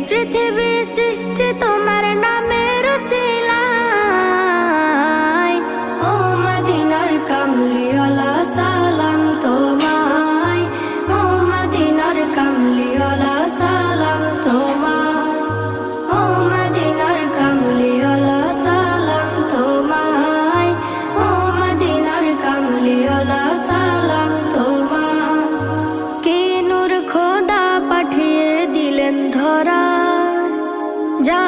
পৃথিবী সৃষ্টি তোমার নামের উসিলায়। ও মদিনার কামলিওয়ালা সালাম তোমায়, ও মদিনার কামলিওয়ালা সালাম তোমায়, ও মদিনার কামলিওয়ালা সালাম তোমায়, ও মদিনার কামলিওয়ালা সালাম তোমায়। কে নূর খোদা পাঠিয়ে দিলেন ধরা, যা